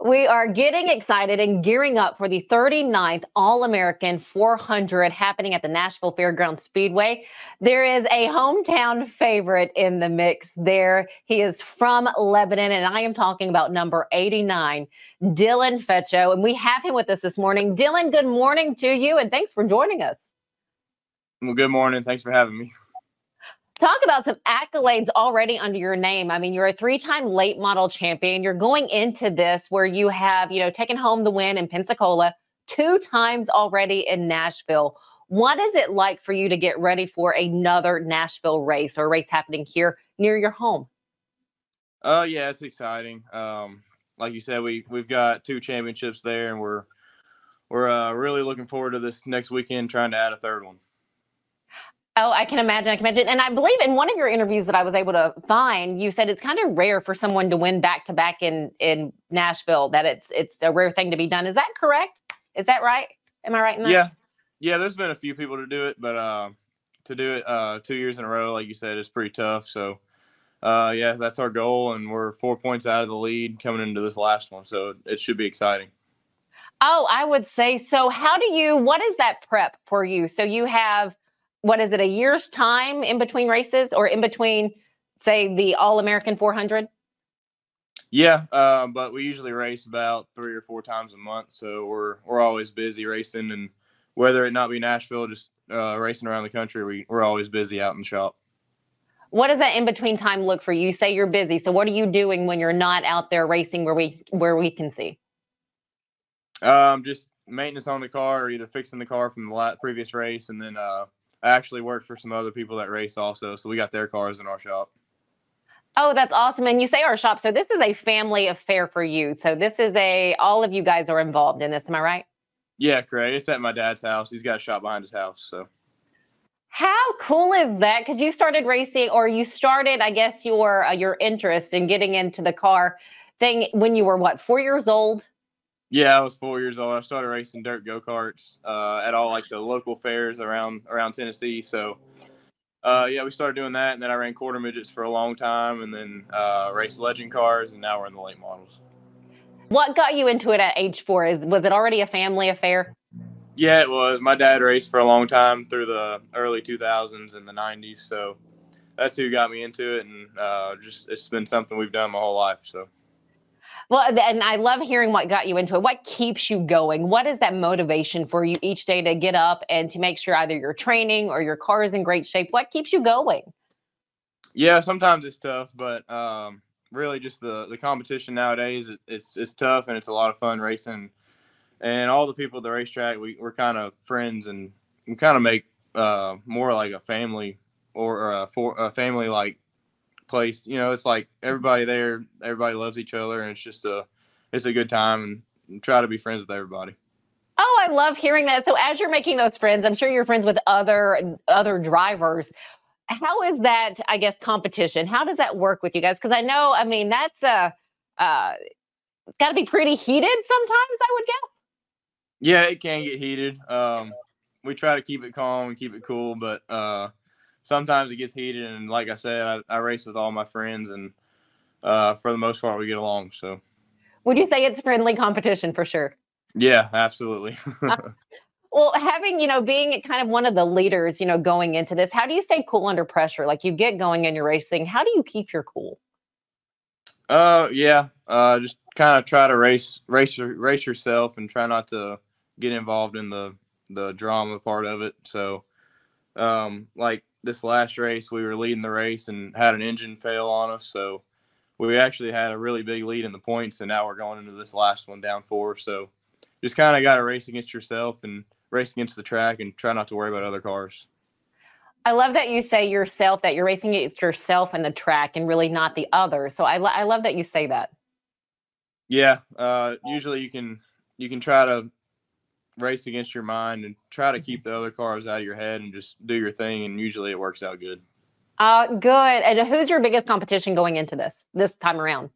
We are getting excited and gearing up for the 39th All-American 400 happening at the Nashville Fairgrounds Speedway. There is a hometown favorite in the mix there. He is from Lebanon, and I am talking about number 89, Dylan Fetcho. And we have him with us this morning. Dylan, good morning to you, and thanks for joining us. Well, good morning. Thanks for having me. Talk about some accolades already under your name. I mean, you're a three-time late model champion. You're going into this where you have, taken home the win in Pensacola, 2 times already in Nashville. What is it like for you to get ready for another Nashville race or a race happening here near your home? Yeah, it's exciting. Like you said, we've got 2 championships there, and we're really looking forward to this next weekend, trying to add a third one. Oh, I can imagine. And I believe in one of your interviews that I was able to find, you said it's kind of rare for someone to win back-to-back in Nashville, that it's a rare thing to be done. Is that correct? Is that right? Am I right in that? Yeah. There's been a few people to do it, but to do it 2 years in a row, like you said, is pretty tough. So, yeah, that's our goal, and we're 4 points out of the lead coming into this last one, so it should be exciting. Oh, I would say so. What is that prep for you? So you have, what is it, a year's time in between races or in between, say, the All-American 400? Yeah, but we usually race about 3 or 4 times a month, so we're always busy racing, and whether it not be Nashville, just racing around the country, we're always busy out in the shop. What does that in-between time look for you? You say you're busy, so what are you doing when you're not out there racing where we can see? Just maintenance on the car, or either fixing the car from the previous race, and then I actually work for some other people that race also, so we got their cars in our shop. Oh, that's awesome. And you say our shop, so this is a family affair for you. So this is all of you guys are involved in this, am I right? Yeah, correct. It's at my dad's house. He's got a shop behind his house, so. How cool is that? Because you started racing, or you started, I guess, your interest in getting into the car thing when you were, what, 4 years old? Yeah, I was 4 years old. I started racing dirt go-karts at all like the local fairs around Tennessee. So, yeah, we started doing that, and then I ran quarter midgets for a long time, and then raced legend cars, and now we're in the late models. What got you into it at age 4? Was it already a family affair? Yeah, it was. My dad raced for a long time through the early 2000s and the 90s, so that's who got me into it, and just it's been something we've done my whole life. So. Well, and I love hearing what got you into it. What keeps you going? What is that motivation for you each day to get up and to make sure either you're training or your car is in great shape? What keeps you going? Yeah, sometimes it's tough, but really just the competition nowadays, it's tough, and it's a lot of fun racing. And all the people at the racetrack, we're kind of friends, and we kind of make more like a family, or a family like place. It's like everybody there, everybody loves each other, and it's a good time, and try to be friends with everybody. Oh, I love hearing that. So as you're making those friends, I'm sure you're friends with other drivers. How is that, I guess, competition? How does that work with you guys? Because I mean, that's got to be pretty heated sometimes, I would guess. Yeah, it can get heated. We try to keep it calm and keep it cool, but sometimes it gets heated. And like I said, I race with all my friends, and for the most part, we get along. So, would you say it's friendly competition for sure? Yeah, absolutely. Well, being kind of one of the leaders, going into this, how do you stay cool under pressure? Like, you get going in your racing, how do you keep your cool? Yeah, just kind of try to race yourself, and try not to get involved in the drama part of it. So, like this last race, we were leading the race and had an engine fail on us. So we actually had a really big lead in the points, and now we're going into this last one down 4. So just kind of got to race against yourself and race against the track, and try not to worry about other cars. I love that you say yourself, that you're racing against yourself and the track and really not the other. So I love that you say that. Yeah. Usually you can try to race against your mind and try to keep the other cars out of your head and just do your thing, and usually it works out good. Good. And who's your biggest competition going into this time around?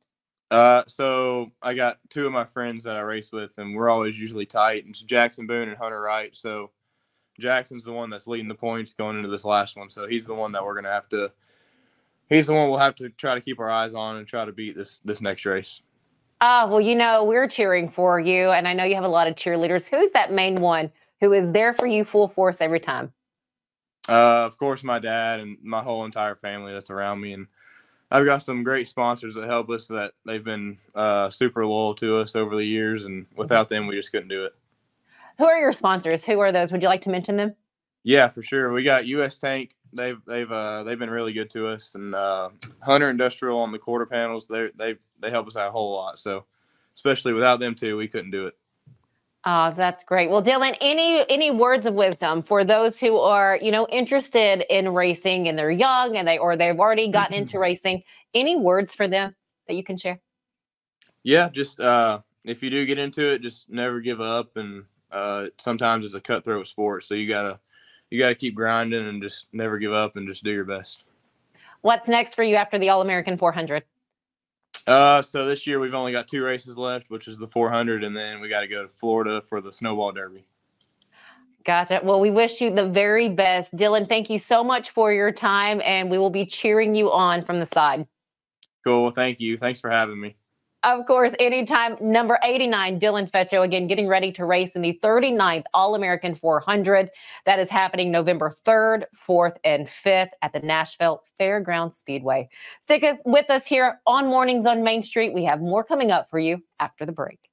So I got 2 of my friends that I race with, and we're always usually tight. It's Jackson Boone and Hunter Wright. So Jackson's the one that's leading the points going into this last one. So he's the one that we'll have to try to keep our eyes on and try to beat this next race. Well, we're cheering for you, and I know you have a lot of cheerleaders. Who's that main one who is there for you full force every time? Of course, my dad and my whole entire family that's around me, and I've got some great sponsors that help us. That they've been super loyal to us over the years, and without them, we just couldn't do it. Who are your sponsors? Who are those? Would you like to mention them? Yeah, for sure. We got U.S. Tank. They've been really good to us, and Hunter Industrial on the quarter panels. They help us out a whole lot. So, especially without them too, we couldn't do it. Oh, that's great. Well, Dylan, any words of wisdom for those who are, interested in racing and they're young and they've already gotten into racing? Any words for them that you can share? Yeah, just if you do get into it, just never give up. And sometimes it's a cutthroat sport, so you gotta keep grinding and just never give up and just do your best. What's next for you after the All American 400? So this year we've only got 2 races left, which is the 400, and then we got to go to Florida for the Snowball Derby. Gotcha. Well, we wish you the very best. Dylan, thank you so much for your time, and we will be cheering you on from the side. Cool. Thank you. Thanks for having me. Of course, anytime. Number 89, Dylan Fetcho, again, getting ready to race in the 39th All-American 400. That is happening November 3rd, 4th, and 5th at the Nashville Fairgrounds Speedway. Stick with us here on Mornings on Main Street. We have more coming up for you after the break.